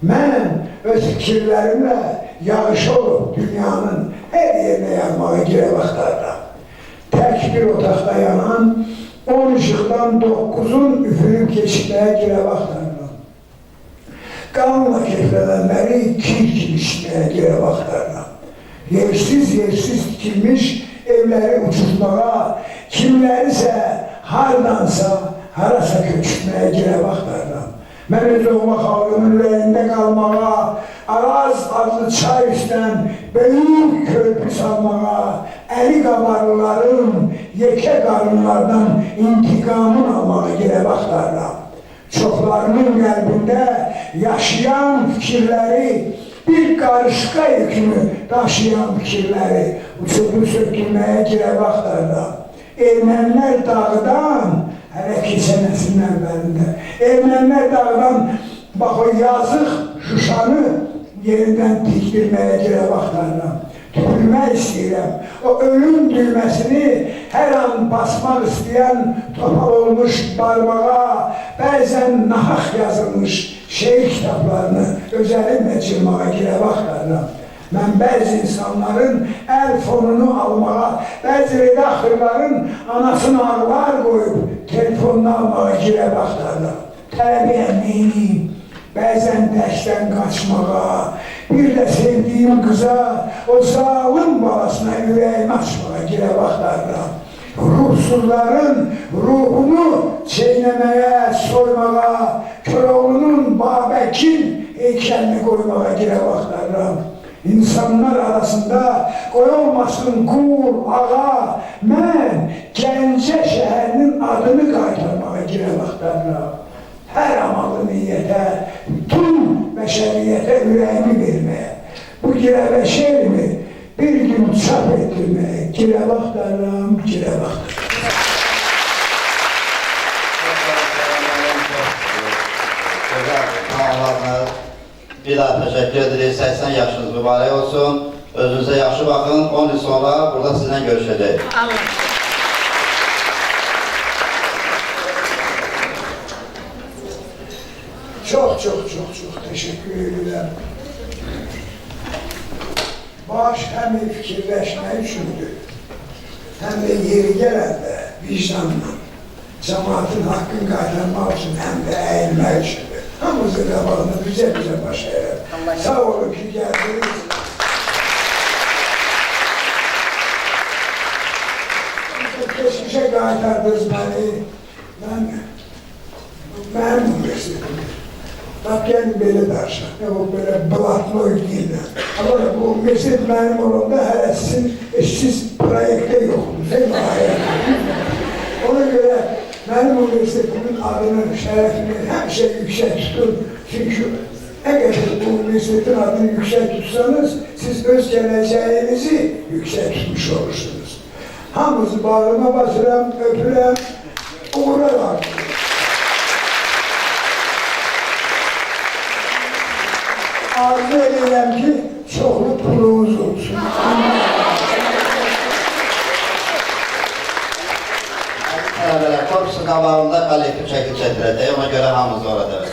Mən öz fikirlərimlə yağış olub dünyanın hər yerinə yanmağa girə vaxtlarla. Tək bir otaqda yanan 10 ışıqdan 9'un üfürüb keçməyə girə vaxtlarla. Qanla keyflənənləri kir kimi içməyə girə vaxtlarla. Yersiz tikilmiş evləri uçurmağa, kimlərisə hardansa, harasa köçürtməyə girə vaxtlarla. Mən öz oğma xalqının ürəyində qalmağa, Araz adlı çay üstdən böyük körpü salmağa, əli qabarlıların, yekə qarınlardan intiqamın almağa girə vaxtlarla. Çoxlarının qəlbində yaşayan fikirləri, bir qarışqa yükünü daşıyan fikirləri uçurdu sökülməyə girə vaxtlarla. Ermənilər dağdan, hələ keçən nəslin əvvəlində, Ermənilər dağdan bax o yazıq Şuşanı yerindən tikdirməyə girə vaxtlarla. Tüpürmək istəyirəm, o ölüm düyməsini hər an basmaq istəyən topal olmuş barmağa, bəzən nahaq yazılmış şeir kitablarını öz əlimlə çırmağa girə vaxtlarla. Mən bəzi insanların əl fonunu almağa, bəzi redaktorların anasını ağlar qoyub telefonunu almağa girə vaxtlarla. Tələbiyəm neyiniyim? Bəzən dərsdən qaçmağa, bir də sevdiyim qıza, o zalim balasına ürəyimi açmağa girə vaxtlarla. Ruhsuzların ruhunu çeynəməyə, soymağa, Köroğlunun Babəkin heykəlini qoymağa girə vaxtlarla. İnsanlar arasında qoy olmasın qul, ağa, mən Gəncə şəhərinin adını qaytarmağa girə vaxtlarla. Hər amalı niyyətə, bütün bəşəriyyətə ürəyimi verməyə, bu girəvə şeirimi bir gün çap etdirməyə girə vaxtlarla, girə vaxtlarla. Bir daha təşəkkür edirik, 80 yaşınız mübarək olsun, özünüzə yaxşı baxın, 10 il sonra burada sizinlə görüşəcək. Çok teşekkür ederim. Baş hem fikirləşmək üçündür, hem de yeri gələndə vicdanla, cəmaatın haqqını qaytarmaq üçün, hem de əyilmək üçündür. Hamımızın qabağında bizə baş əyirəm. Sağ olun ki, gəldiniz. Geçmişe qaytardınız beni. Mənim universitetim. Bak kendim böyle dersen, o böyle blatnoy değiller. Ama bu universitet mənim olanda hələ siz proyekte yoktunuz, değil mi? Ona göre mənim universitetimin adını, şərəfini həmişə yüksək tutun. Çünkü eğer bu universitetin adını yüksək tutsanız, siz öz gələcəyinizi yüksək tutmuş olursunuz. Hamınızı bağrıma basıram, öpürəm, uğurlar. Arzu edirəm ki, çoxlu pulunuz olsun. Korpusun qabağında kollektiv şəkil çəkdirəcək, ona görə hamımız orada.